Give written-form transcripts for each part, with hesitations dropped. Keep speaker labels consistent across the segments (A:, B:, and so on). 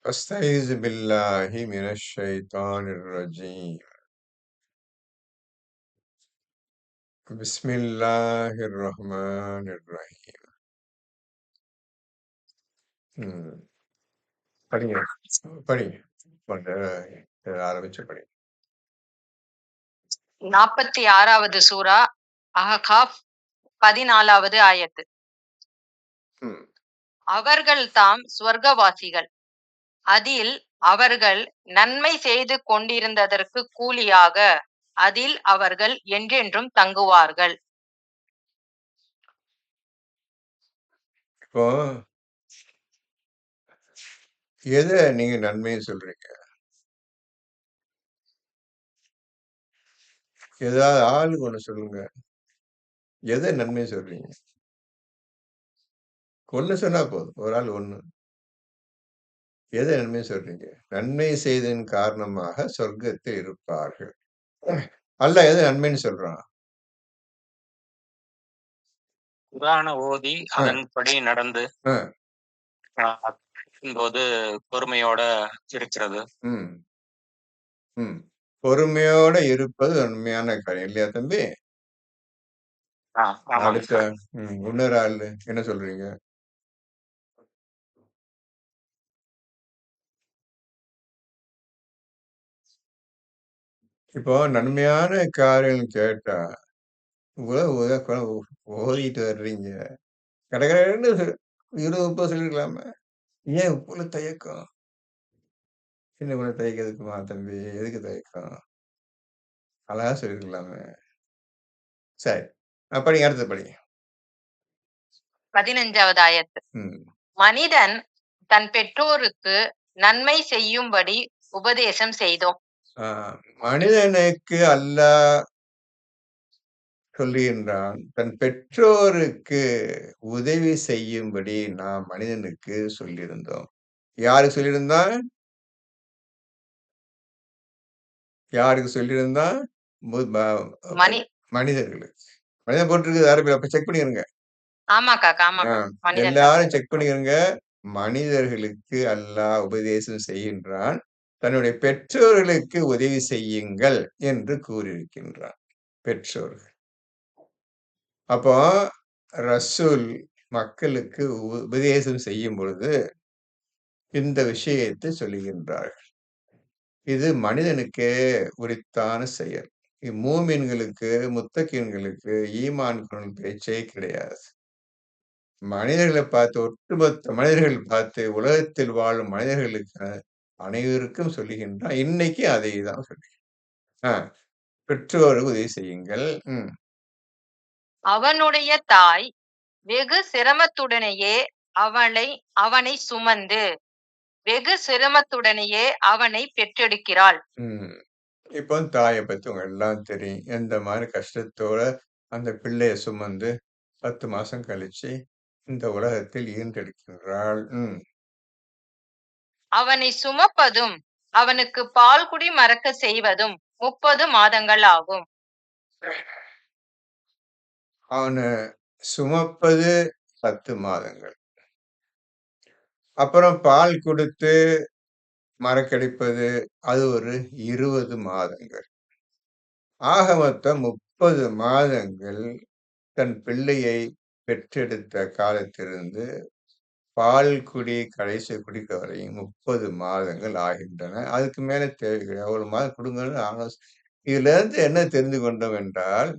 A: أستعيذ بالله من الشيطان الرجيم بسم الله الرحمن الرحيم ம். படிங்க படிங்க கொண்டு ஆரம்பிச்சு படிங்க
B: 46வது சூரா அஹ்காஃப் 14வது ஆயத்து.
A: ம்.
B: அவர்கள் தாம் சுவர்க்கவாசிகள், அதில் அவர்கள் நன்மை செய்து கொண்டிருந்ததற்கு கூலியாக அதில் அவர்கள் என்றென்றும் தங்குவார்கள்.
A: இப்போ எதை நீங்க நன்மைன்னு சொல்றீங்க? ஏதாவது ஆளுக்கு ஒண்ணு சொல்லுங்க. எதை நன்மை சொல்றீங்க? ஒண்ணு சொன்னா போதும். ஒரு ஆள் ஒண்ணு. எதை நன்மை சொல்றீங்க? நன்மை செய்ததன் காரணமாக சொர்க்கத்தில் இருப்பார்கள். அல்லாஹ் எதை நன்மைன்னு சொல்றான்?
C: குர்ஆன ஓதி
A: ஆ,
C: அதன்படி நடந்து
A: ஆ,
C: போது பொறுமையோட இருக்கிறது.
A: ம், ம். பொறுமையோட இருப்பது உண்மையான காரியம் இல்லையா தம்பி?
C: ஆமாங்க
A: அடுத்த
C: சார்.
A: இன்னொரு ஆளு என்ன சொல்றீங்க? இப்போ நன்மையான காரியம் கேட்டா உத உத ஓதிட்டு வர்றீங்க. கடகடன்னு 20, 30 சொல்லிருக்கலாமே. ஏன் இவ்வளவு தயக்கம்? சின்ன இவ்வளவு தயக்கம் எதுக்குமா தம்பி? எதுக்கு தயக்கம்? அழகா சொல்லிருக்கலாமே. சரி. படிங்க, அடுத்தது படிங்க.
B: 15வது ஆயத்து.
A: ம்.
B: மனிதன் தன் பெற்றோருக்கு நன்மை செய்யும்படி உபதேசம் செய்தோம்.
A: ஆ, மனிதனுக்கு அல்லாஹ் சொல்லுகின்றான், தன் பெற்றோருக்கு உதவி செய்யும்படி நாம் மனிதனுக்கு சொல்லியிருந்தோம். யாருக்கு சொல்லியிருந்தான்? யாருக்கு சொல்லியிருந்தான்? மு ப
B: மனி
A: மனிதர்களுக்கு. மனிதன் போட்டிருக்குது அரபில. அப்ப செக் பண்ணிருங்க.
B: ஆமா காக்கா, ஆமா
A: ஆ,
B: காக்கா. மனிதன் தான்.
A: எல்லாரும் செக் பண்ணிருங்க. மனிதர்களுக்கு அல்லாஹ் உபதேசம் செய்கின்றான். தன்னுடைய பெற்றோர்களுக்கு உதவி செய்யுங்கள் என்று கூறியிருக்கின்றான். பெற்றோர்கள். அப்போ ரசூல் மக்களுக்கு உபதேசம் செய்யும் பொழுது இந்த விஷயத்தை சொல்லுகின்றார்கள். இது மனிதனுக்கே உரித்தான செயல். மூமின்களுக்கு, முத்தகீன்களுக்கு, ஈமான் கொண்டவர்கள் பேச்சே கிடையாது. மனிதர்களை பார்த்து, ஒட்டுமொத்த மனிதர்கள் பார்த்து, உலகத்தில் வாழும் மனிதர்களுக்கு அனைவருக்கும் சொல்லுகின்றான். இன்னைக்கு அதை தான் சொல்லுகிறான். பெற்றோருக்கு உதவி செய்யுங்கள்.
B: அவனுடைய தாய் வெகு சிரமத்துடனேயே அவனை சுமந்து வெகு சிரமத்துடனேயே அவனை பெற்றெடுக்கிறாள்.
A: ம். இப்போ தாயை பத்தி உங்க எல்லாம் தெரியும். எந்த மாதிரி கஷ்டத்தோட அந்த பிள்ளைய சுமந்து 10 மாசம் கழிச்சு இந்த உலகத்தில் ஈன்றெடுக்கின்றாள்.
B: அவனை சுமப்பதும் அவனுக்கு பால் குடி மறக்க செய்வதும் 30 மாதங்கள் ஆகும்.
A: அவனை சுமப்பது 10 மாதங்கள். அப்புறம் பால் கொடுத்து மறக்கடிப்பது அது ஒரு 20 மாதங்கள். ஆக மொத்தம் 30 மாதங்கள் தன் பிள்ளையை பெற்றெடுத்த காலத்திலிருந்து பால் குடி கடைசி குடிக்க வரையும் 30 மாதங்கள் ஆகின்றன. அதுக்கு மேல தேவை கிடையாது. 1 மாதம் குடுங்கன்னு இதிலிருந்து என்ன தெரிந்து கொண்டோம் என்றால்,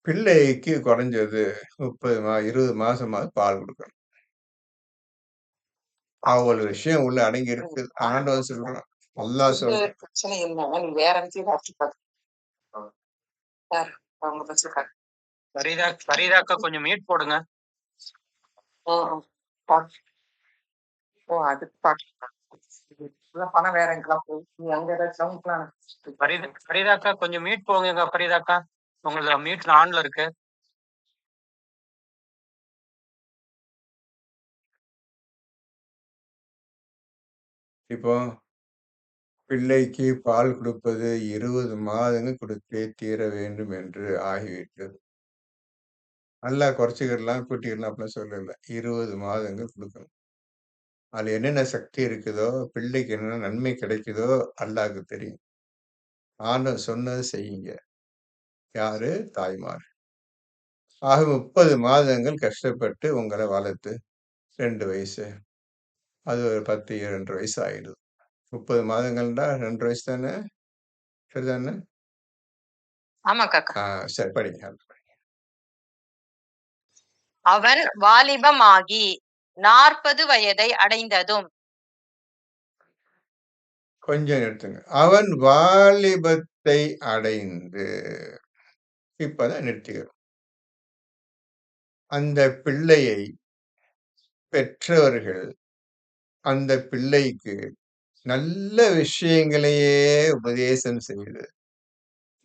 A: பிள்ளைக்கு குறைஞ்சது 20 மாசமாவது பால் குடுக்கணும். அவ்வளவு விஷயம் உள்ள அடங்கி இருக்கு. ஆண்டவன் சொல்றான். அல்லாஹ் சொல்றான்.
D: பிரச்சனை இல்ல. நீ வேற இடத்துல பார்த்து பாரு. அவங்க பிரச்சனை.
C: ஃபரீதாக்கா கொஞ்சம் மியூட் போடுங்க.
D: ஓ, அதுக்கு பாட்டு பணம் வேற எங்கெல்லாம் போய் நீ அங்க ஏதாவது சவுண்ட் பிளான்.
C: ஃபரீதாக்கா கொஞ்சம் மியூட் போங்க. ஃபரீதாக்கா உங்களோட மியூட் ஆன்ல இருக்கு.
A: இப்போ பிள்ளைக்கு பால் கொடுப்பது 20 மாதங்கள் கொடுத்தே தீர வேண்டும் என்று ஆகிவிட்டது. நல்லா குறைச்சிக்கிடலாம், கூட்டிக்கிடலாம் அப்படிலாம் சொல்லல. 20 மாதங்கள் கொடுக்கணும். அதுல என்னென்ன சக்தி இருக்குதோ, பிள்ளைக்கு என்னென்ன நன்மை கிடைக்குதோ அல்லாஹ்க்கு தெரியும். ஆண்டவன் சொன்னது செய்யுங்க. யாரு? தாய்மார். ஆக 30 மாதங்கள் கஷ்டப்பட்டு உங்கள வளர்த்து 2 வயசு. அது ஒரு 10, 2 வயசு ஆயிடுது. 30 மாதங்கள்னா 2 வயசு தானே? சரிதானே?
B: ஆமா காக்கா.
A: சரி படிங்க.
B: அவன் வாலிபமாகி 40 வயதை அடைந்ததும்
A: கொஞ்சம் நிறுத்துங்க. அவன் வாலிபத்தை அடைந்து இப்பதான் நிறுத்திக்கிறோம். அந்த பிள்ளையை பெற்றவர்கள் அந்த பிள்ளைக்கு நல்ல விஷயங்களையே உபதேசம் செய்து,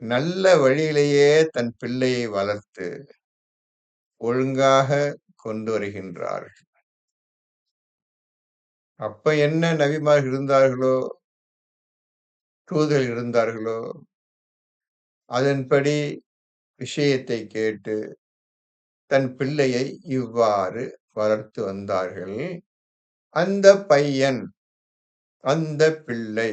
A: நல்ல வழியிலேயே தன் பிள்ளையை வளர்த்து, ஒழுங்காக கொண்டு வருகின்றார்கள். அப்ப என்ன நபிமார்கள் இருந்தார்களோ, தூதர்கள் இருந்தார்களோ, அதன்படி விஷயத்தை கேட்டு, தன் பிள்ளையை இவ்வாறு வளர்த்து வந்தார்கள். அந்த பையன், அந்த பிள்ளை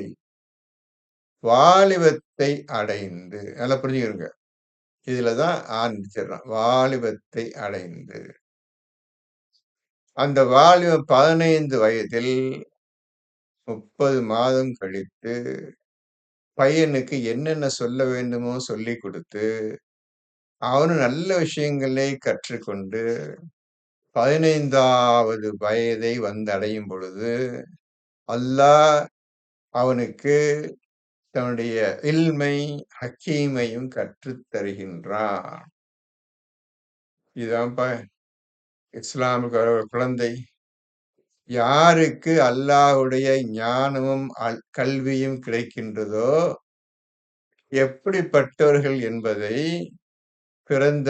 A: வாலிபத்தை அடைந்து நல்லா புரிஞ்சுக்கிருங்க. இதுலதான் ஆரம்பிச்சிடுறான். வாலிபத்தை அடைந்து. அந்த வாலிபம் 15 வயதில் 30 மாதம் கழித்து, பையனுக்கு என்னென்ன சொல்ல வேண்டுமோ சொல்லிக் கொடுத்து, அவனும் நல்ல விஷயங்களை கற்றுக்கொண்டு, 15வது வயதை வந்தடையும் பொழுது, அல்லாஹ் அவனுக்கு தன்னுடைய இல்மை, ஹக்கீமையும் கற்றுத் தருகின்றான். இதான்ப்பா இஸ்லாமுக்கு வர ஒரு குழந்தை. யாருக்கு அல்லாஹ்வுடைய ஞானமும், கல்வியும் கிடைக்கின்றதோ, எப்படிப்பட்டவர்கள் என்பதை பிறந்த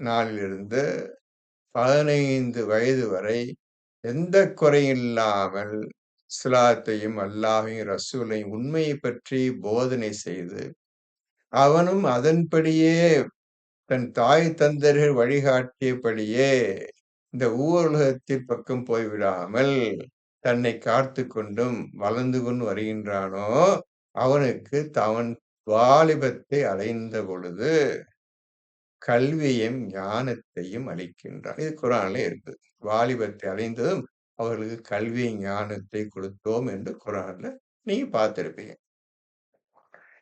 A: நாளிலிருந்து 15 வயது வரை எந்த குறையும் இல்லாமல் இஸ்லாத்தையும், அல்லாஹையும், ரசூலையும் உண்மையைப் பற்றி போதனை செய்து, அவனும் அதன்படியே தன் தாய் தந்தர்கள் வழிகாட்டியபடியே இந்த ஊருலகத்தின் பக்கம் போய்விடாமல் தன்னை காத்துக் கொண்டும் வளர்ந்து கொண்டு வருகின்றானோ, அவனுக்கு அவன் வாலிபத்தை அடைந்த பொழுது கல்வியையும், ஞானத்தையும் அளிக்கின்றான். இது குர்ஆன்ல இருக்குது. வாலிபத்தை அடைந்ததும் அவர்களுக்கு கல்வி, ஞானத்தை கொடுத்தோம் என்று குர்ஆன்ல நீங்க பார்த்திருப்பீங்க.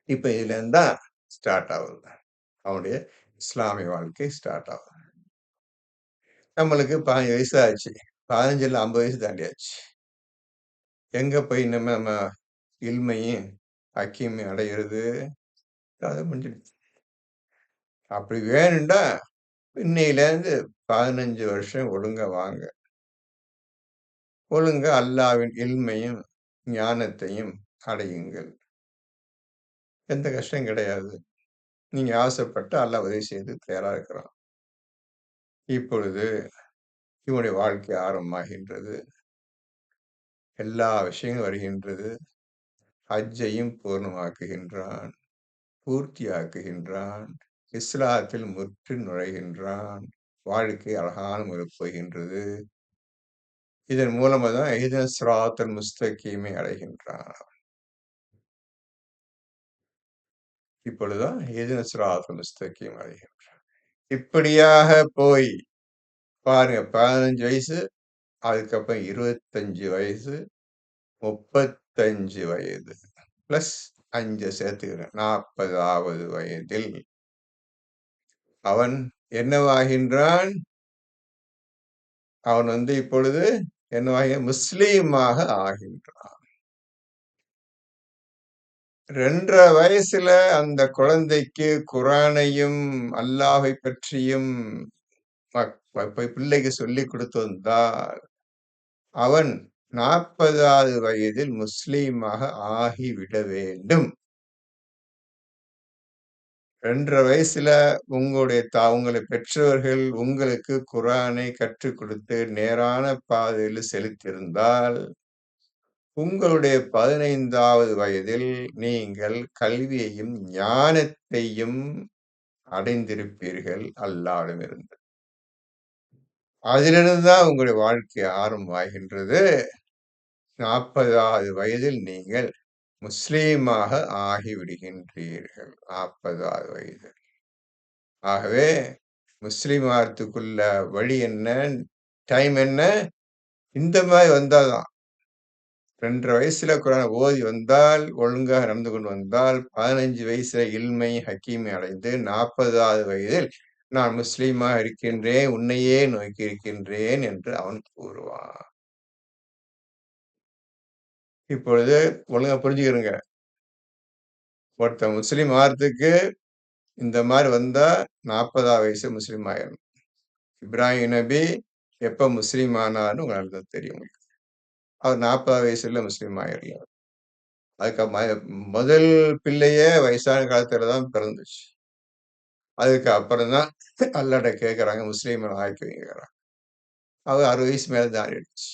A: இப்ப இதுல இருந்து தான் ஸ்டார்ட் ஆகுது. அவனுடைய இஸ்லாமிய வாழ்க்கை ஸ்டார்ட் ஆகுது. நம்மளுக்கு 15 வயசு ஆச்சு. 15ல 50 வயசு தாண்டியாச்சு. எங்க போய் நம்ம இல்மையும், ஹக்கீமையும் அடையிறது? கதை முடிஞ்சிடுச்சு. அப்படி வேணும்டா, இன்னையிலேருந்து 15 வருஷம் ஒழுங்கா வாங்க. ஒழுங்கா அல்லாஹ்வின் இல்மையும், ஞானத்தையும் அடையுங்கள். எந்த கஷ்டம் கிடையாது. நீங்க ஆசைப்பட்டு அல்லாஹ் உதவி செய்து தயாரா இருக்கிறான். இப்பொழுது இவனுடைய வாழ்க்கை ஆரம்பமாகின்றது. எல்லா விஷயங்களும் வருகின்றது. ஹஜ்ஜையும் பூர்ணமாக்குகின்றான், பூர்த்தியாக்குகின்றான், இஸ்லாத்தில் முற்று நுழைகின்றான். வாழ்க்கை அழகான முறையில் போகின்றது. இதன் மூலமா தான் இஹ்தின ஸிராத்தல் முஸ்தகீமை அடைகின்றான். இப்பொழுதுதான் இஹ்தின ஸிராத்தல் முஸ்தகீம் அடைகின்றான். இப்படியாக போய் பாருங்க, 15 வயசு, அதுக்கப்புறம் 25 வயசு, 35 வயது பிளஸ் 5 சேர்த்துக்கிறேன். 40வது வயதில் அவன் என்னவாகின்றான்? அவன் இப்பொழுது என்னவாகிய முஸ்லீமாக ஆகின்றான். 2 1/2 வயசுல அந்த குழந்தைக்கு குர்ஆனையும், அல்லாஹ்வை பற்றியும் பிள்ளைக்கு சொல்லிக் கொடுத்திருந்தால், அவன் 40வது வயதில் முஸ்லீமாக ஆகிவிட வேண்டும். 2 1/2 வயசுல உங்களை பெற்றவர்கள் உங்களுக்கு குர்ஆனை கற்றுக் கொடுத்து நேரான பாதையில் செலுத்தியிருந்தால், உங்களுடைய 15வது வயதில் நீங்கள் கல்வியையும், ஞானத்தையும் அடைந்திருப்பீர்கள் அல்லாஹ்விடமிருந்து. அதிலிருந்து தான் உங்களுடைய வாழ்க்கை ஆரம்பமாகின்றது. 40வது வயதில் நீங்கள் முஸ்லீமாக ஆகிவிடுகின்றீர்கள். 40வது வயது. ஆகவே முஸ்லீம் ஆகறதுக்குள்ள வழி என்ன? டைம் என்ன? இந்த மாரி வந்தா தான். 2 1/2 வயசுல குர்ஆன ஓதி வந்தால், ஒழுங்காக நடந்து கொண்டு வந்தால், 15 வயசுல இல்மை, ஹக்கீமை அடைந்து 40வது வயதில் நான் முஸ்லீமாக இருக்கின்றேன், உன்னையே நோக்கி இருக்கின்றேன் என்று அவன் கூறுவான். இப்பொழுது ஒழுங்கா புரிஞ்சுக்கிருங்க. ஒருத்தன் முஸ்லீம் ஆகறதுக்கு இந்த மாரி வந்தா 40வது வயசு முஸ்லீம் ஆயிரணும். இப்ராஹிம் நபி எப்ப முஸ்லீம் ஆனார்ன்னு உங்களுக்கு தெரியும். அவர் 40வது வயசுல முஸ்லீம் ஆயிரல. முதல் பிள்ளையே வயசான காலத்துல தான் பிறந்துச்சு. அதுக்கு அப்புறம் தான் அல்லாஹ்ட்ட கேட்கறாங்க, முஸ்லீம் ஆக்கி வைக்கிறாங்க. அவர் 60 வயசு மேல தாண்டிடுச்சு.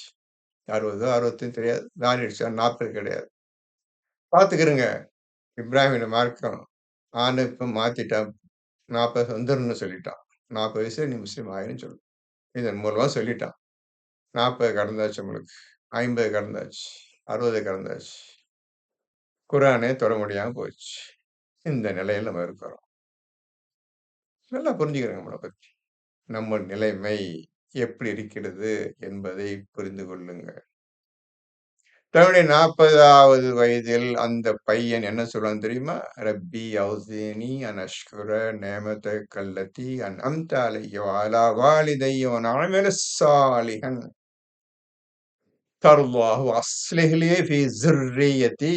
A: 60 65 தெரியாது. தாண்டிடுச்சு. 40 கிடையாது. பார்த்துக்கிருங்க. இப்ராஹிம் மார்க்கம் ஆண் இப்ப மாத்திட்டான். 40 வந்துரும்னு சொல்லிட்டான். 40 வயசுல நீ முஸ்லீம் ஆயிருன்னு சொல்லு. இதன் மூலமா சொல்லிட்டான். 40 கடந்தாச்சு உங்களுக்கு. 50 கடந்தாச்சு. 60 கடந்தாச்சு. குர்ஆனே தொட முடியாம போச்சு. இந்த நிலையில நம்ம இருக்கிறோம். நல்லா புரிஞ்சுக்கிறங்க நம்மள பத்தி. நம்ம நிலைமை எப்படி இருக்கிறது என்பதை புரிந்து கொள்ளுங்கள். தன்னுடைய 40வது வயதில் அந்த பையன் என்ன சொல்றான் தெரியுமா? ரப்பி அவ்ஸினி அன் அஷ்குர நிஅமதக அல்லதி அன்அம்த அலைய வ அலா வாலிதைய வ அஅமல ஸாலிஹன் தர்லாஹு அஸ்லிஹ் லி ஃபீ ذُرِّيَّتِي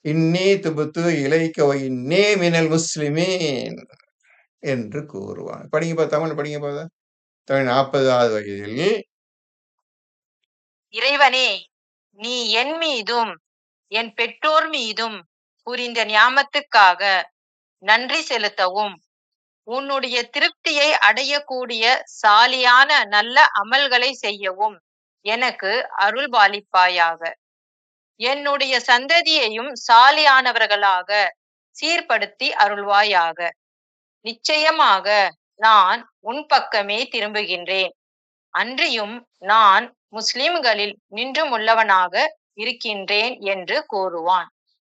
A: இன்னி துபுத்து இலைக்க வ இன்னி மினல் முஸ்லிமீன் என்று கூறுவான். படிங்கப்பா, தமிழ்ல படிங்கப்பா அத. 40வது வயதில்
B: இறைவனே, நீ என் மீதும் என் பெற்றோர் மீதும் புரிந்த நியாமத்துக்காக நன்றி செலுத்தவும், உன்னுடைய திருப்தியை அடையக்கூடிய சாலியான நல்ல அமல்களை செய்யவும் எனக்கு அருள் பாலிப்பாயாக. என்னுடைய சந்ததியையும் சாலியானவர்களாக சீர்படுத்தி அருள்வாயாக. நிச்சயமாக நான் உன் பக்கமே திரும்புகின்றேன். அன்றியும் நான் முஸ்லிம்களில் நின்றுமுள்ளவனாக இருக்கின்றேன் என்று கூறுவான்.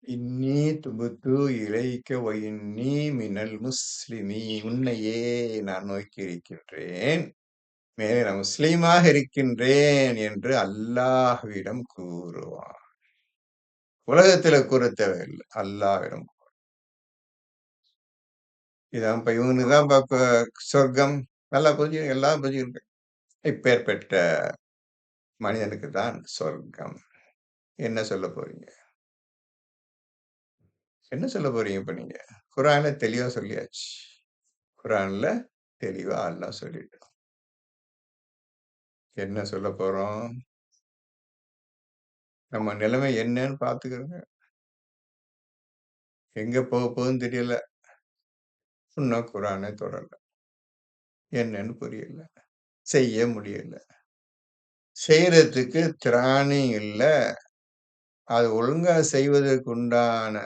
A: இன்னி துபுத்து இலைக்க வ இன்னி மினல் முஸ்லிமீன். உன்னையே நான் நோக்கி இருக்கின்றேன். மேலே நான் முஸ்லீமாக இருக்கின்றேன் என்று அல்லாஹ்விடம் கூறுவான். உலகத்துல கூற தேவையில்லை. அல்லாஹ்விடம். இதான் இப்ப இவனுக்கு தான் இப்ப சொர்க்கம். நல்லா புரிஞ்சுக்கங்க. எல்லாம் புரிஞ்சுக்கங்க. இப்பேற்பட்ட மனிதனுக்கு தான் சொர்க்கம். என்ன சொல்ல போறீங்க? என்ன சொல்ல போறீங்க இப்ப நீங்க? குர்ஆன்ல தெளிவா சொல்லியாச்சு. குர்ஆன்ல தெளிவா அல்லாஹ் சொல்லிட்டான். என்ன சொல்ல போறோம்? நம்ம நிலைமை என்னன்னு பார்த்துக்கிருங்க. எங்க போகுதுன்னு தெரியல. இன்னும் குர்ஆனை தொடரல. என்னன்னு புரியல. செய்ய முடியல. செய்யறதுக்கு திராணி இல்ல. அது ஒழுங்கா செய்வதற்கு உண்டான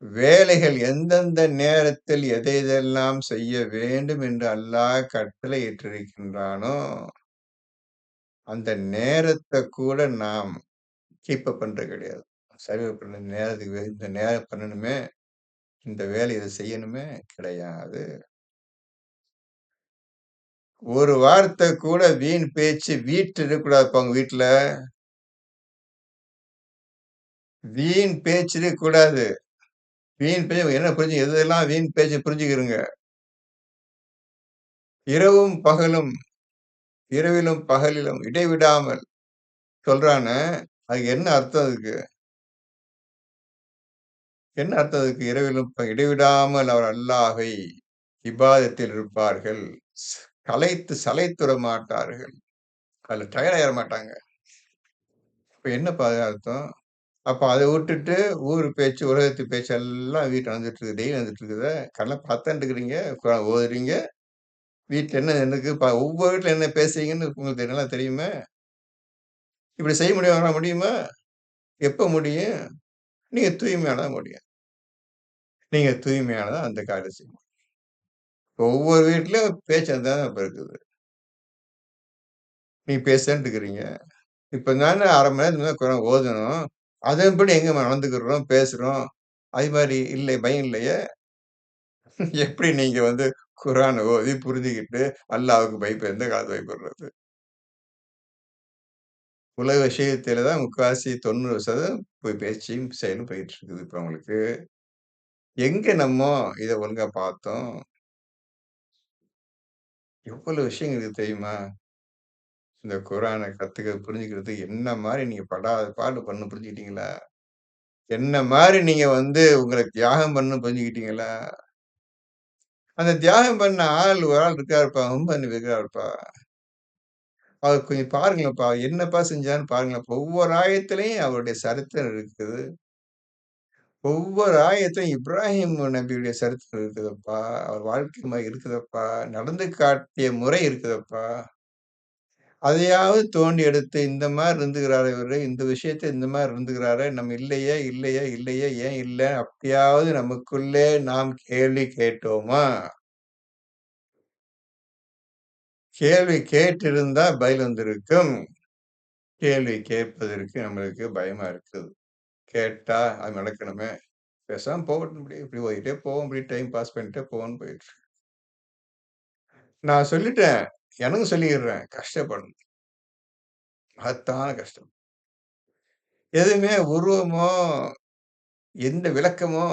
A: வேலைகள் எந்தெந்த நேரத்தில் எதை எதெல்லாம் செய்ய வேண்டும் என்று அல்லாஹ் கட்டளையிட்டிருக்கின்றானோ, அந்த நேரத்த கூட நாம் கீப் அப் பண்றது கிடையாது. சர்வே பண்ண நேரத்துக்கு இந்த நேரம் பண்ணணுமே, இந்த வேலை இத செய்யணுமே கிடையாது. ஒரு வார்த்தை கூட வீண் பேச்சு வீட்ல இருக்கக்கூடாதுப்பா உங்க வீட்ல. வீண் பேச்சு இருக்கக்கூடாது. வீண் பேச்சு என்ன புரிஞ்சு எதெல்லாம் வீண் பேச்சு புரிஞ்சுக்கிருங்க. இரவும் பகலும், இரவிலும் பகலிலும் இடைவிடாமல் சொல்றானே, அதுக்கு என்ன அர்த்தம் அதுக்கு? என்ன அர்த்தம் அதுக்கு? இரவிலும் இடைவிடாமல் அவர் அல்லாஹ்வை இபாதத்தில் இருப்பார்கள். கலைத்து சளைத்துற மாட்டார்கள். அதுல டயர்ட் ஆயிற மாட்டாங்க. இப்ப என்னப்பா அது அர்த்தம்? அப்ப அத விட்டுட்டு ஊர் பேச்சு, உலகத்து பேச்சு எல்லாம் வீட்ல நடந்துட்டு இருக்குது. டெய்லி நடந்துட்டு இருக்குதே. கண்ண பார்த்துட்டு இருக்கிறீங்க. குர்ஆன் ஓதுறீங்க. வீட்ல என்ன இருக்கு? ஒவ்வொரு வீட்ல என்ன பேசுறீங்கன்னு உங்களுக்கு நல்லா தெரியுமே. இப்படி செய்ய முடியுமா? எப்ப முடியும்? நீங்க தூய்மையானா முடியும். நீங்க தூய்மையானா அந்த காரியம் செய்ய முடியும். ஒவ்வொரு வீட்லயும் பேச்சு அதுதான் இப்ப இருக்குது. நீங்க பேசுறேன்ட்டு இருக்கிறீங்க. இப்ப தானே 1/2 மணி நேரத்துக்கு முன்னால குரான் ஓதணும். அதன்படி எங்க நடந்துக்கிறோம், பேசுறோம். அது மாரி இல்லை, பயம் இல்லையே! எப்படி நீங்க வந்து குரான ஓதி புரிஞ்சுகிட்டு, அல்லாஹ்வுக்கு பயந்து எந்த காலத்துல பயப்படுறது? உலக விஷயத்தில தான் முக்காவாசி 90% போய் பேச்சும், செயலும் போயிட்டு இருக்குது இப்ப உங்களுக்கு. எங்க நம்மோ இத ஒழுங்கா பார்த்தோம்? எவ்வளவு விஷயங்கள் இருக்கு தெரியுமா? இந்த குரான புரிஞ்சுக்கிறதுக்கு என்ன மாரி நீங்க படாத பாடு பண்ணணும் புரிஞ்சுக்கிட்டீங்களா? என்ன மாரி நீங்க வந்து உங்கள தியாகம் பண்ணணும் புரிஞ்சுக்கிட்டீங்களா? அந்த தியாகம் பண்ண ஒரு ஆள் இருக்காருப்பா. ஹும்பானி இருக்காருப்பா. அவர் கொஞ்சம் பாருங்களேன்ப்பா. என்னப்பா செஞ்சாருன்னு பாருங்களேன்ப்பா. ஒவ்வொரு ஆயத்திலயும் அவருடைய சரித்திரம் இருக்குது. ஒவ்வொரு ஆயத்திலும் இப்ராஹிம் நபியுடைய சரித்திரம் இருக்குதப்பா. அவர் வாழ்க்கை முறை இருக்குதப்பா. நடந்து காட்டிய முறை இருக்குதப்பா. அதையாவது தோண்டி எடுத்து இந்த மாரி இருந்துகிறாரே இவரு. இந்த விஷயத்த இந்த மாரி இருந்துகிறாரே. நம்ம இல்லையே, இல்லையே, இல்லையே, ஏன் இல்ல? அப்படியாவது நமக்குள்ளே நாம் கேள்வி கேட்டோமா? கேள்வி கேட்டிருந்தா பதில் வந்திருக்கும். கேள்வி கேட்பதற்கு நம்மளுக்கு பயமா இருக்குது. கேட்டா அது நடக்கணுமே. பேசாம போகட்டும் இப்படி இப்படி ஓதிட்டே போவோம். இப்படி டைம் பாஸ் பண்ணிட்டே போவோம்ன்னு போயிட்டு இருக்கு. நான் சொல்லிட்டேன். எனக்கும் சொல்லிக்கிறேன். கஷ்டப்படணும். மகத்தான கஷ்டம். எதுவுமே உருவமோ, எந்த விளக்கமோ,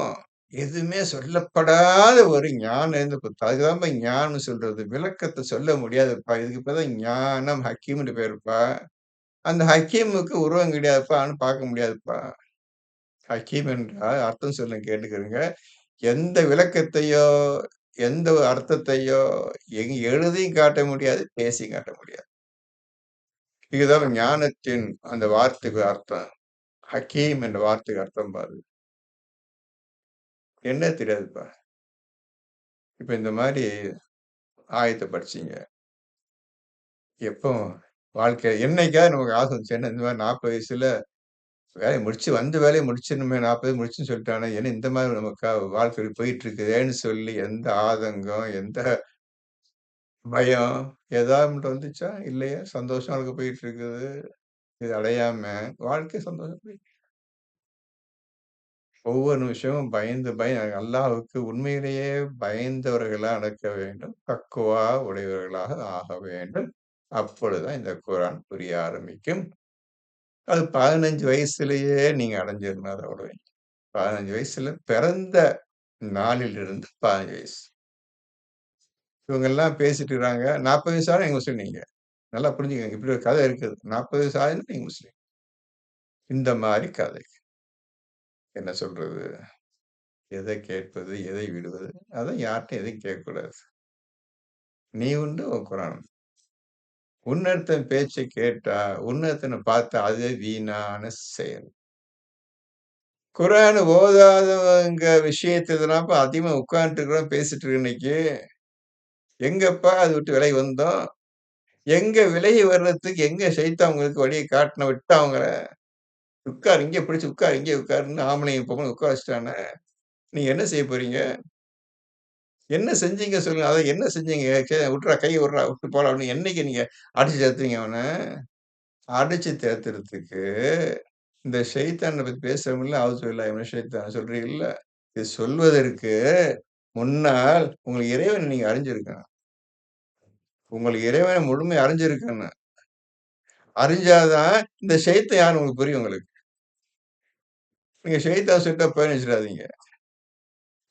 A: எதுவுமே சொல்லப்படாத ஒரு ஞானம் இருந்து அதுக்குதான்ப்பா ஞானம்னு சொல்றது. விளக்கத்த சொல்ல முடியாதுப்பா. இதுக்கு பேர் தான் ஞானம், ஹக்கீம்ன்னு பேருப்பா. அந்த ஹக்கீமுக்கு உருவம் கிடையாதுப்பா. ஆனா பார்க்க முடியாதுப்பா. ஹக்கீம் என்றால் அர்த்தம் சொல்றேன் கேட்டுக்கிறங்க. எந்த விளக்கத்தையோ, எந்த ஒரு அர்த்தத்தையோ எழுதியும் காட்ட முடியாது, பேசியும் காட்ட முடியாது. இதுதான் ஞானத்தின் அந்த வார்த்தைக்கு அர்த்தம். ஹக்கீம் என்ற வார்த்தைக்கு அர்த்தம் பாரு. என்ன தெரியாதுப்பா. இப்ப இந்த மாரி ஆயத்த படிச்சீங்க. எப்போ வாழ்க்கையில என்னைக்காவது நமக்கு ஆசை வந்துச்சா? இந்த மாரி 40 வயசுல வேலைய முடிச்சு வந்து வேலைய முடிச்சிடணுமே 40 முடிச்சுன்னு சொல்லிட்டானே, ஏன்னா இந்த மாரி நமக்கு வாழ்க்கை போயிட்டு இருக்குதேன்னு சொல்லி எந்த ஆதங்கம், எந்த பயம் ஏதாவது மட்டும் வந்துச்சா? இல்லையே. சந்தோஷம் வாழ்க்கை போயிட்டு இருக்குது. இது அடையாம வாழ்க்கை சந்தோஷம் ஒவ்வொரு நிமிஷமும் அல்லாஹ்வுக்கு உண்மையிலேயே பயந்தவர்களா நடக்க வேண்டும். தக்வா உடையவர்களாக ஆக வேண்டும். அப்பொழுதுதான் இந்த குரான் புரிய ஆரம்பிக்கும். அது 15 வயசுலயே நீங்க அடைஞ்சிரணும் அதோட. 15 வயசுல பிறந்த நாளிலிருந்து 15 வயசு. இவங்கெல்லாம் பேசிட்டு இருக்காங்க. 40 வயசு ஆனா நீங்க முஸ்லீம் நீங்க. நல்லா புரிஞ்சுக்கங்க. இப்படி ஒரு கதை இருக்குது. 40 வயசு ஆகுதுன்னா நீங்க முஸ்லீம். இந்த மாரி கதை. என்ன சொல்றது? எதை கேட்பது? எதை விடுவது? அதான் யார்ட்டயும் எதையும் கேட்கக்கூடாது. நீ உண்டு, உன் குரான் உண்டு. உன்னொருத்தன் பேச்சை கேட்டா, உன்னொருத்தன பார்த்தா அதுவே வீணான செயல். குரான் ஓதாதவங்க விஷயத்துலதான்ப்பா அதிகமா உட்கார்ந்துட்டு இருக்கிறோம், பேசிட்டு இருக்கோம் இன்னைக்கு. எங்கப்பா அத விட்டு விலகி வந்தோம்? எங்க விலகி வர்றதுக்கு எங்க ஷைத்தான் உங்களுக்கு வழிய காட்டுன விட்டான் அவங்கள. உட்காரு, இங்கே பிடிச்சு உட்காரு, இங்கே உட்காருன்னு ஆம்பளையும் பொம்பளையும் உட்கார வச்சுட்டானே. நீங்க என்ன செய்ய போறீங்க? என்ன செஞ்சீங்க சொல்லுங்க. அத என்ன செஞ்சீங்க? "விட்றா, கைய விட்றா, விட்டு போடா" அப்படின்னு என்னைக்கு நீங்க அடிச்சு சேர்த்தீங்க அவன? அடிச்சு தேத்துறதுக்கு இந்த ஷைத்தான பத்தி பேசுறோம்ல, "அவுசு பில்லாஹி மினஷ் ஷைத்தான்" சொல்றீங்கல்ல, இது சொல்வதற்கு முன்னால் உங்கள் இறைவன நீங்க அறிஞ்சிருக்கணும். உங்கள் இறைவன முழுமையா அறிஞ்சிருக்கணும். அறிஞ்சா தான் இந்த ஷைத்தான் யாருன்னு உங்களுக்கு புரியும் உங்களுக்கு. நீங்க ஷைத்தான் சொல்லிட்டா போய் நினைச்சிடாதீங்க.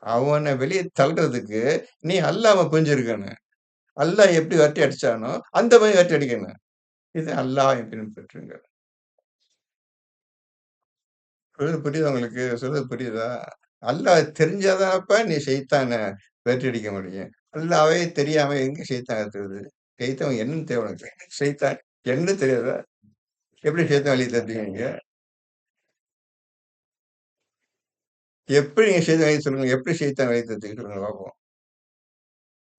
A: அவன வெளிய தள்றதுக்கு நீ அல்லாஹ்வ புரிஞ்சிருக்கணும். அல்லாஹ் எப்படி விரட்டி அடிச்சானோ, அந்த மாரி விரட்டி அடிக்கணும். இது அல்லாஹ்வை பின்பற்றுங்கள். சொல்றது புரியுதா உங்களுக்கு? சொல்றது புரியுதா? அல்லாஹ் தெரிஞ்சா தானப்பா நீ ஷைத்தான விரட்டி அடிக்க முடியும். அல்லாஹ்வே தெரியாம எங்க ஷைத்தான் இருக்குது? ஷைத்தான் என்னன்னு தெரியும் உனக்கு? ஷைத்தான் என்னன்னு தெரியாதா? எப்படி ஷைத்தான் வழிய தட்டுவீங்க? எப்படி நீங்க ஷைத்தான் வழிய சொல்லுங்க? எப்படி ஷைத்தான் வழிய தட்டுவீங்க சொல்லுங்க பாப்போம்.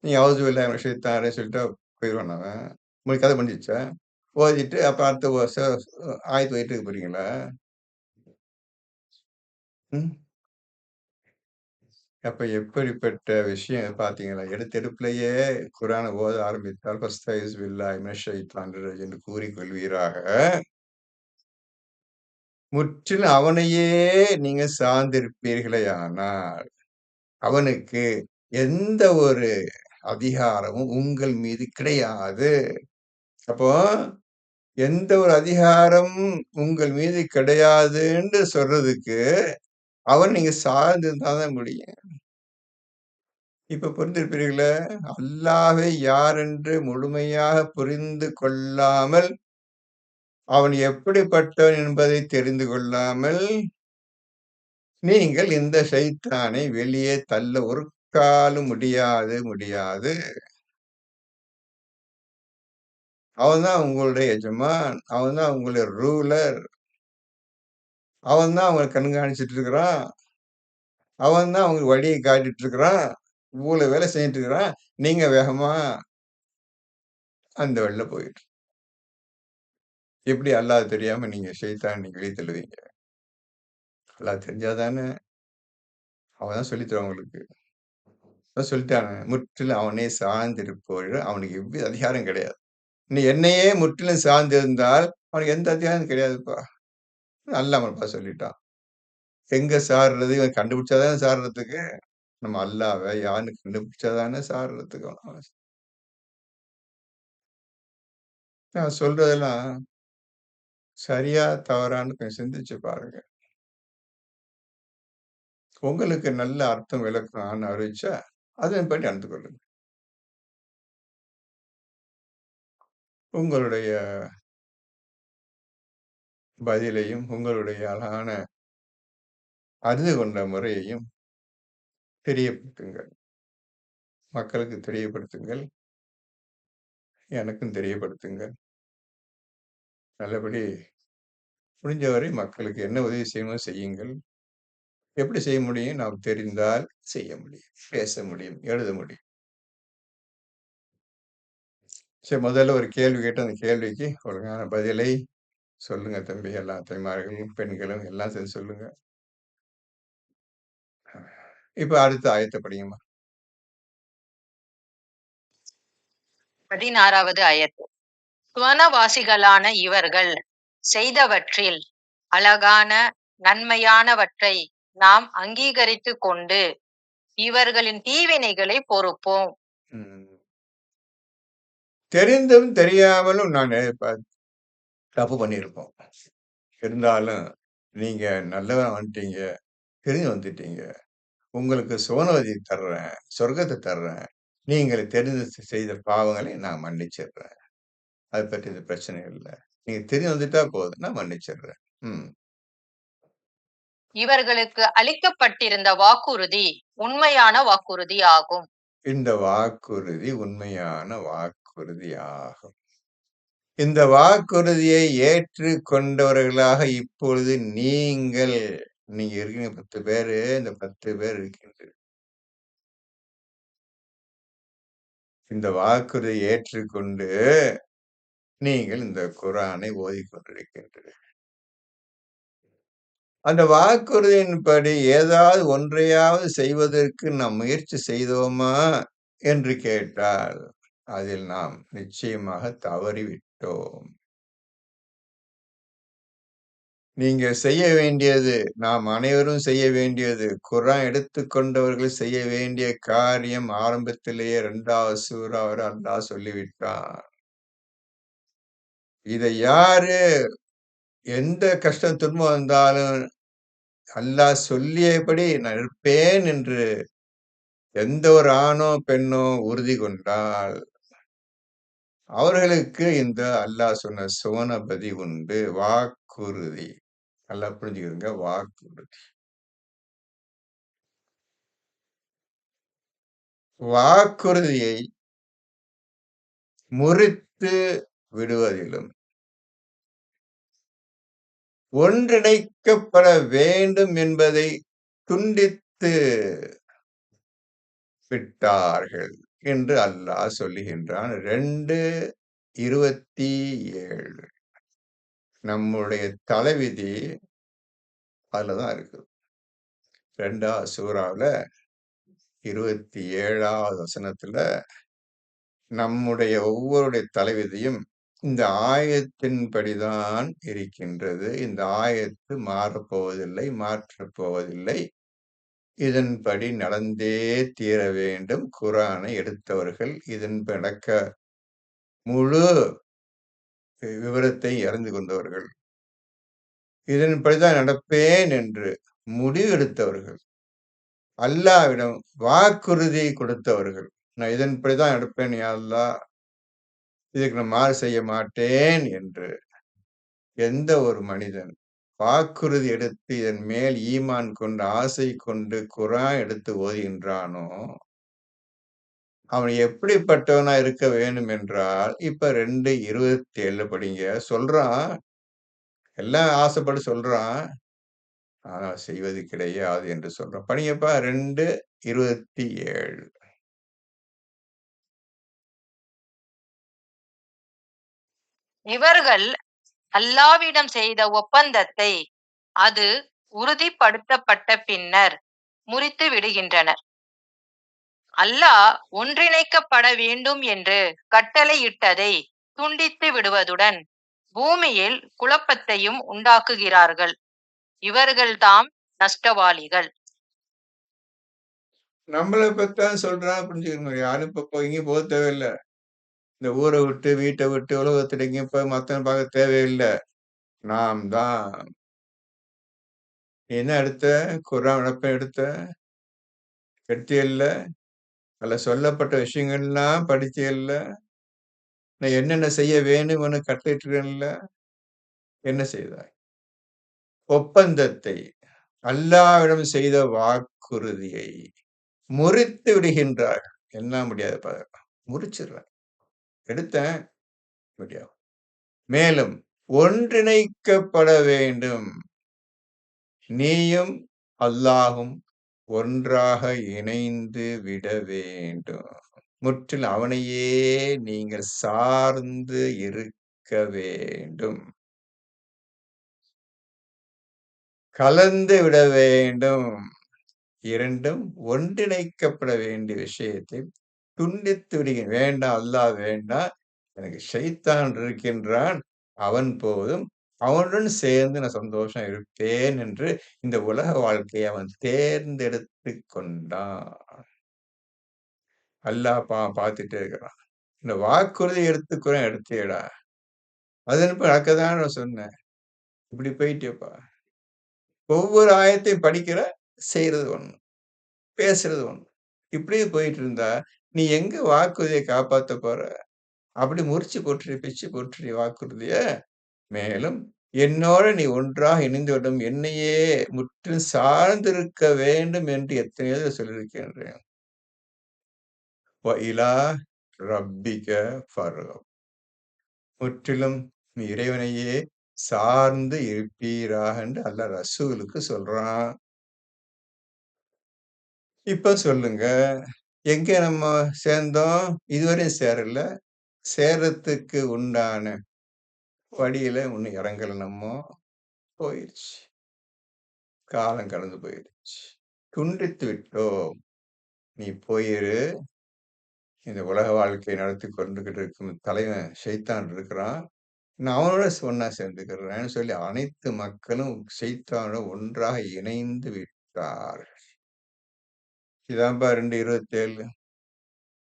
A: நீங்க அவுது பில்லாஹி மினஷ் ஷைத்தானிர் ரஜீம் சொல்லிட்டா போயிருவானா அவன்? உங்களுக்கு கதை முடிஞ்சிருச்சா? ஓதிட்டு அப்ப அடுத்த ஆயத்த ஓதிட்டு இருக்க போறீங்களா? ம். அப்ப எப்படிப்பட்ட விஷயம் பார்த்தீங்களா? எடுத்த எடுப்பிலேயே குரான ஓத ஆரம்பித்தால், "ஃபஸ்தஈஸ் பில்லாஹி மினஷ் ஷைத்தானிர் ரஜீம்" என்று கூறிக்கொள்வீராக. முற்றிலும் அவனையே நீங்க சார்ந்திருப்பீர்களேயானால், அவனுக்கு எந்த ஒரு அதிகாரமும் உங்கள் மீது கிடையாது. அப்போ எந்த ஒரு அதிகாரம் உங்கள் மீது கிடையாதுன்னு சொல்றதுக்கு, அவன நீங்க சார்ந்து இருந்தா தான் முடியும். இப்ப புரிந்திருப்பீர்களே, அல்லாஹ்வை யாரென்று முழுமையாக புரிந்து கொள்ளாமல், அவன் எப்படிப்பட்டவன் என்பதை தெரிந்து கொள்ளாமல், நீங்கள் இந்த ஷைத்தானை வெளியே தள்ள ஒரு காலும் முடியாது, முடியாது. அவன்தான் உங்களுடைய எஜமான். அவன்தான் உங்களுடைய ரூலர். அவன்தான் உங்கள கண்காணிச்சுட்டு இருக்கிறான். அவன்தான் உங்களுக்கு வழிய காட்டிட்டு இருக்கிறான். இவ்வளவு வேலை செஞ்சுட்டு இருக்கிறான். நீங்க வேகமா அந்த வழில போயிட்டு எப்படி அல்லாஹ் தெரியாம நீங்க ஷைத்தான நீங்க வெளிய தள்ளுவீங்க? அல்லாஹ் தெரிஞ்சா தானே அவன் தான் சொல்லி தருவான் உங்களுக்கு. அதான் சொல்லிட்டானே, முற்றிலும் அவனே சார்ந்திருப்பவர்கள் அவனுக்கு எவ்வித அதிகாரம் கிடையாது. நீ என்னையே முற்றிலும் சார்ந்திருந்தால், அவனுக்கு எந்த அதிகாரமும் கிடையாதுப்பா. அல்லாஹ் நம்மள சொல்லிட்டான். எங்க சார்றது? இவன் கண்டுபிடிச்சா தானே சார்றதுக்கு. நம்ம அல்லாஹ்வ யாருன்னு கண்டுபிடிச்சா தானே சார்றதுக்கு. நான் சொல்றதெல்லாம் சரியா, தவறான்னு கொஞ்சம் சிந்திச்சு பாருங்க. உங்களுக்கு நல்ல அர்த்தம் விளக்கம் நான் அறிவிச்சா, அதன்படி நடந்து கொள்ளுங்க. உங்களுடைய பதிலையும், உங்களுடைய அழகான அறிந்து கொண்ட முறையையும் தெரியப்படுத்துங்கள். மக்களுக்கு தெரியப்படுத்துங்கள். எனக்கும் தெரியப்படுத்துங்கள். நல்லபடி முடிஞ்சவரை மக்களுக்கு என்ன உதவி செய்யணுமோ செய்யுங்கள். எப்படி செய்ய முடியும்? நாம் தெரிந்தால் செய்ய முடியும். பேச முடியும். எழுத முடியும். சரி, முதல்ல ஒரு கேள்வி கேட்டு அந்த கேள்விக்கு ஒழுங்கான பதிலை சொல்லுங்க தம்பி. எல்லா தாய்மார்களும், பெண்களும் எல்லாம் சேர்ந்து சொல்லுங்க. இப்ப அடுத்த ஆயத்த படிங்கம்மா.
B: 16வது ஆயத்து. சுவனவாசிகளான இவர்கள் செய்தவற்றில் அழகான நன்மையானவற்றை நாம் அங்கீகரித்துக் கொண்டு இவர்களின் தீவினைகளை பொறுப்போம்.
A: ம். தெரிந்தும் தெரியாமலும் நான் தப்பு பண்ணியிருப்போம். இருந்தாலும் நீங்க நல்லவனா வந்துட்டீங்க. தெரிஞ்சு வந்துட்டீங்க. உங்களுக்கு சுவனவதி தர்றேன். சொர்க்கத்த தர்றேன். நீங்கள் தெரிந்து செய்த பாவங்களை நான் மன்னிச்சிடுறேன். அத பத்தி இந்த பிரச்சனை இல்ல. நீங்க தெரிஞ்சு வந்துட்டா போதும். நான் மன்னிச்சிடுறேன். ம்.
B: இவர்களுக்கு அளிக்கப்பட்டிருந்த வாக்குறுதி உண்மையான வாக்குறுதி ஆகும்.
A: இந்த வாக்குறுதி உண்மையான வாக்குறுதி ஆகும். இந்த வாக்குறுதியை ஏற்றுக்கொண்டவர்களாக இப்பொழுது நீங்க இருக்கீங்க 10 பேரு. இந்த 10 பேர் இருக்கின்றீர்கள். இந்த வாக்குறுதியை ஏற்றுக்கொண்டு நீங்கள் இந்த குர்ஆனை ஓதிக்கொண்டிருக்கின்றீர்கள். அந்த வாக்குறுதியின்படி ஏதாவது ஒன்றையாவது செய்வதற்கு நாம் முயற்சி செய்தோமா என்று கேட்டால், அதில் நாம் நிச்சயமாக தவறிவிட்டோம். நீங்க செய்ய வேண்டியது, நாம் அனைவரும் செய்ய வேண்டியது, குர்ஆன் எடுத்துக்கொண்டவர்கள் செய்ய வேண்டிய காரியம் ஆரம்பத்திலேயே 2வது சூறாவுல அல்லாஹ் சொல்லிவிட்டான். இதை யாரு எந்த கஷ்டம் துன்பம் வந்தாலும் அல்லாஹ் சொல்லியபடி நான் இருப்பேன் என்று எந்த ஒரு ஆணோ, பெண்ணோ உறுதி கொண்டால், அவர்களுக்கு இந்த அல்லாஹ் சொன்ன சுவனபதி உண்டு. வாக்குறுதி. நல்லா புரிஞ்சுக்கிடுங்க. வாக்குறுதி. வாக்குறுதியை முறித்து விடுவதிலும், ஒன்றிணைக்கப்பட வேண்டும் என்பதை துண்டித்து விட்டார்கள் என்று அல்லாஹ் சொல்லுகின்றான். 2:27. நம்முடைய தலைவிதி அதுலதான் இருக்குது. 2வது சூறாவுல 27வது வசனத்துல நம்முடைய ஒவ்வொருடைய தலைவிதியும் இந்த ஆயத்தின்படிதான் இருக்கின்றது. இந்த ஆயத்து மாறப்போவதில்லை, மாற்றப் போவதில்லை. இதன்படி நடந்தே தீர வேண்டும். குர்ஆனை எடுத்தவர்கள் இதன் நடக்க முழு விவரத்தை அறிந்து கொண்டவர்கள். இதன்படிதான் நடப்பேன் என்று முடிவெடுத்தவர்கள். அல்லாஹ்விடம் வாக்குறுதி கொடுத்தவர்கள். நான் இதன்படிதான் நடப்பேன் யா அல்லாஹ். இதுக்கு நான் மாறு செய்ய மாட்டேன் என்று எந்த ஒரு மனிதன் வாக்குறுதி எடுத்து இதன் மேல் ஈமான் கொண்டு ஆசை கொண்டு குர்ஆன் எடுத்து ஓதுகின்றானோ அவன் எப்படிப்பட்டவனா இருக்க வேண்டும் என்றால் இப்ப 2:27 படிங்க. சொல்றான், எல்லாம் ஆசைப்பட்டு சொல்றான். ஆனா செய்வது கிடையாது என்று சொல்றான். படிங்கப்பா 2:27.
B: இவர்கள் அல்லாவிடம் செய்த ஒப்பந்தத்தை அது உறுதிப்படுத்தப்பட்ட பின்னர் முறித்து விடுகின்றனர். அல்லாஹ் ஒன்றிணைக்கப்பட வேண்டும் என்று கட்டளையிட்டதை துண்டித்து விடுவதுடன் பூமியில் குழப்பத்தையும் உண்டாக்குகிறார்கள். இவர்கள்தாம் நஷ்டவாளிகள்.
A: நம்மளை பத்தான் சொல்றான் புரிஞ்சுக்கணும். யாரும் இப்ப எங்கேயும் போக தேவையில்லை. இந்த ஊரை விட்டு வீட்டை விட்டு உலகத்துல எங்கேயும் போய் மத்தவன் பார்க்க தேவையில்லை. நாம் தான். நீ என்ன எடுத்த? குர்ஆன் விளக்கம் எடுத்தியல்ல? அதுல சொல்லப்பட்ட விஷயங்கள்லாம் படிச்சியல்ல? நான் என்னென்ன செய்ய வேணும்னு கட்டளையிட்டிருக்கேன்ல? என்ன செய்தாய்? ஒப்பந்தத்தை அல்லாஹ்விடம் செய்த வாக்குறுதியை முறித்து விடுகின்றார். என்ன முடியாது முறிச்சிடுறேன். எடுத்தேன் முடியாது. மேலும் ஒன்றிணைக்கப்பட வேண்டும். நீயும் அல்லாஹும் ஒன்றாக இணைந்து விட வேண்டும். முற்றிலும் அவனையே நீங்கள் சார்ந்து இருக்க வேண்டும். கலந்து விட வேண்டும். இரண்டும் ஒன்றிணைக்கப்பட வேண்டிய விஷயத்தை துண்டித்து விடுகிறேன். வேண்டாம், அல்லாஹ் வேண்டாம், எனக்கு ஷைத்தான் இருக்கின்றான், அவன் போதும், அவனுடன் சேர்ந்து நான் சந்தோஷம் இருப்பேன் என்று இந்த உலக வாழ்க்கையை அவன் தேர்ந்தெடுத்து கொண்டான். அல்லாஹ் பார்த்துட்டே இருக்கிறான். இந்த வாக்குறுதி எடுத்தேடா, அதன் நடக்கதான் நான் சொன்னேன். இப்படி போயிட்டேப்பா. ஒவ்வொரு ஆயத்தையும் படிக்கிற, செய்யறது ஒண்ணு, பேசுறது ஒண்ணு. இப்படியே போயிட்டு இருந்தா நீ எங்க வாக்குறுதியை காப்பாத்த போற? அப்படி முறிச்சு போட்டுரு, பிச்சு போட்டுரு வாக்குறுதிய. மேலும் என்னோட நீ ஒன்றாக இணைந்து விடும், என்னையே முற்றிலும் சார்ந்திருக்க வேண்டும் என்று எத்தனையோ சொல்லியிருக்கின்றேன். இலா ரப்பிக ஃபர்கப். முற்றிலும் நீ இறைவனையே சார்ந்து இருப்பீராக என்று அல்லாஹ் ரசூலுக்கு சொல்றான். இப்ப சொல்லுங்க, எங்க நம்ம சேர்ந்தோம்? இதுவரையும் சேரல. சேர்றதுக்கு உண்டான வழியில இன்னும் இறங்கல. நம்ம போயிடுச்சு. காலம் கடந்து போயிடுச்சு. துண்டித்து விட்டோம். நீ போயிரு. இந்த உலக வாழ்க்கையை நடத்தி கொண்டுகிட்டு இருக்கும் தலைவன் ஷைத்தான் இருக்கிறான். நான் அவனோட ஒன்னா சேர்ந்துக்கிறேன்னு சொல்லி அனைத்து மக்களும் ஷைத்தானோட ஒன்றாக இணைந்து விட்டார். இதான்பா 2:27.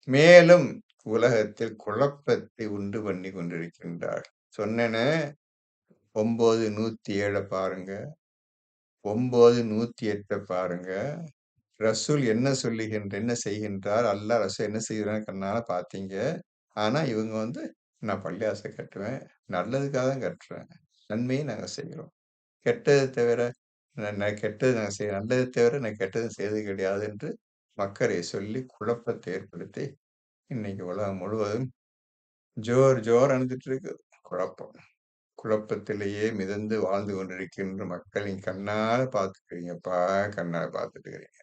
A: மேலும் உலகத்தில் குழப்பத்தை உண்டு பண்ணி கொண்டிருக்கின்றார். சொன்னேனே 9:107 பாருங்க, 9:108 பாருங்க. ரசூல் என்ன செய்கின்றார், அல்லாஹ் ரசூல் என்ன செய்கிறார் கண்ணால பார்த்தீங்க. ஆனா இவங்க நான் பள்ளிவாசல் கட்டுவேன், நல்லதுக்காக தான் கட்டுறேன், நன்மையை நாங்க செய்கிறோம், கெட்டதை தவிர கெட்டது நாங்க செய்ய, நல்லதை தவிர நான் கெட்டது செய்தது கிடையாது என்று மக்களை சொல்லி குழப்பத்தை ஏற்படுத்தி இன்னைக்கு உலகம் முழுவதும் ஜோர் அணிந்துட்டு இருக்கு. குழப்பத்திலேயே மிதந்து வாழ்ந்து கொண்டிருக்கின்ற மக்கள் நீங்க கண்ணால பார்த்துக்கிறீங்கப்பா, கண்ணால பார்த்துட்டு இருக்கிறீங்க.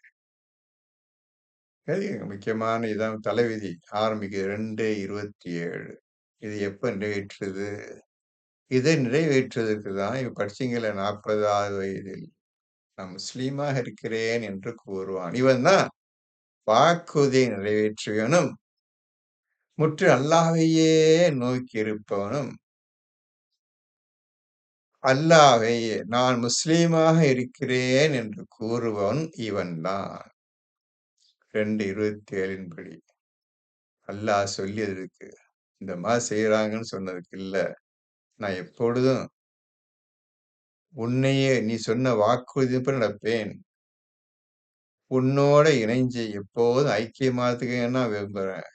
A: முக்கியமான இதான் தலைவிதி ஆரம்பிக்குது 2:27. இது எப்ப நிறைவேற்றுது? இதை நிறைவேற்றுவதற்கு தான் இப்ப படிச்சீங்கல்ல 40வது வயதில் நான் முஸ்லீமாக இருக்கிறேன் என்று கூறுவான். இவன் தான் வாக்குறுதியை நிறைவேற்றுவனும் முற்று அல்லாஹ்வையே நோக்கி இருப்பவனும் அல்லாஹ்வை நான் முஸ்லீமாக இருக்கிறேன் என்று கூறுபவன் இவன்தான். 2:27 படி. அல்லாஹ் சொல்லியதற்கு, இந்த மாரி செய்றாங்கன்னு சொன்னதுக்கு இல்ல. நான் எப்பொழுதும் உன்னையே நீ சொன்ன வாக்குறுதியின்படி நடப்பேன். உன்னோட இணைஞ்சு எப்போதும் ஐக்கியமாகறதுக்கு நான் விரும்புறேன்.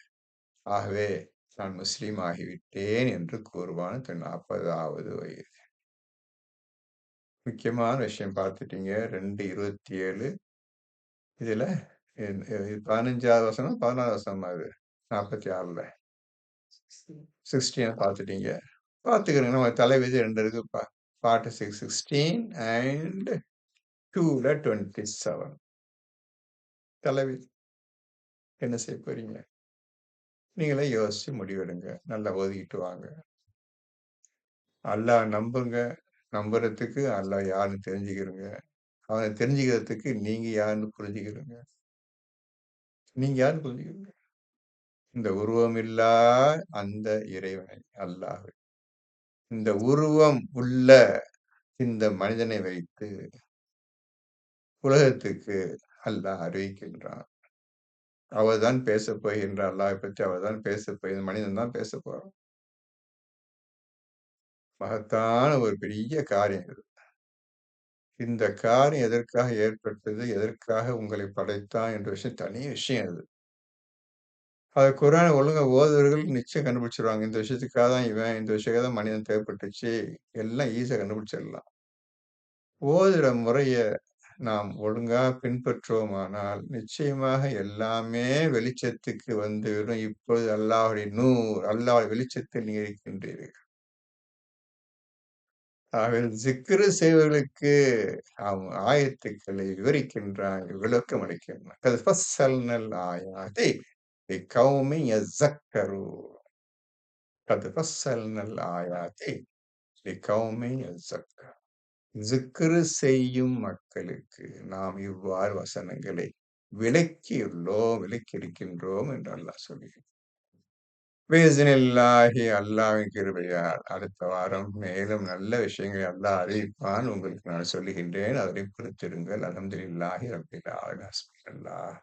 A: ஆகவே நான் முஸ்லீம் ஆகிவிட்டேன் என்று கூறுவான் தன் 40வது வயது. முக்கியமான விஷயம் பார்த்துட்டீங்க. 2:27 இதுல 15வது வசனம், 16வது வசனமா இது? 46ல 16 பார்த்துட்டீங்க. பார்த்துக்கிறங்க. நம்ம தலைவிதி 2 இருக்குப்பா. 46, 16 அண்ட் 2ல 27. தலைவிதி. என்ன செய்ய போறீங்க? நீங்களே யோசிச்சு முடிவெடுங்க. நல்லா ஒதுக்கிட்டு வாங்க. அல்லாஹ் நம்புங்க. நம்புறதுக்கு அல்லாஹ் யாருன்னு தெரிஞ்சுக்கிறங்க. அவன தெரிஞ்சுக்கிறதுக்கு நீங்க யாருன்னு புரிஞ்சுக்கிறங்க. நீங்க யாருன்னு புரிஞ்சுக்கிறங்க. இந்த உருவமில்லா அந்த இறைவனை அல்லாஹ். இந்த உருவம் உள்ள இந்த மனிதனை வைத்து உலகத்துக்கு அல்லாஹ் அறிவிக்கின்றான். அவர்தான் பேசப் போகின்றார். அல்லாஹ்வை பற்றி அவர்தான் பேசப் போகிற மனிதன் தான் பேசப் போறான். மகத்தான ஒரு பெரிய காரியம் இது. இந்த காரியம் எதற்காக ஏற்பட்டது? எதற்காக உங்களை படைத்தான் என்ற விஷயம் தனி விஷயம் அது. அத குர்ஆன ஒழுங்கா ஓதுவர்கள் நிச்சயம் கண்டுபிடிச்சுருவாங்க. இந்த விஷயத்துக்காக தான் இவன், இந்த விஷயத்துக்காக தான் மனிதன் தேவைப்பட்டுச்சு. எல்லாம் ஈஸியா கண்டுபிடிச்சிடலாம். ஓதுற முறைய நாம் ஒழுங்கா பின்பற்றுவோமானால், நிச்சயமாக எல்லாமே வெளிச்சத்துக்கு வந்துவிடும். இப்பொழுது அல்லாஹ்வுடைய நூர், அல்லாஹ்வுடைய வெளிச்சத்தில் நீங்க இருக்கின்றீர்கள். ஆக ஸிக்ர் செய்வர்களுக்கு அவன் ஆயத்துக்களை விவரிக்கின்றான், விளக்கம் அளிக்கின்றான். கத் ஃபஸ்ஸல்னல் ஆயாத்தி லிகௌமி யஸக்கரூன். கத் ஃபஸ்ஸல்னல் ஆயாத்தி லிகௌமி யஸக்கரூன். ஸிக்ர் செய்யும் மக்களுக்கு நாம் இவ்வாறு வசனங்களை விளக்கியிருக்கின்றோம் என்று அல்லாஹ் சொல்கிறான். பிஇஸ்னில்லாஹி அல்லாஹ்வின் கிருபையால் அடுத்த வாரம் மேலும் நல்ல விஷயங்களை அல்லாஹ் அறிவிப்பான். உங்களுக்கு நான் சொல்லுகின்றேன். அதனை பொறுத்திருங்கள். அல்ஹம்துலில்லாஹி ரப்பில் ஆலமீன். ஹஸ்புனல்லாஹ்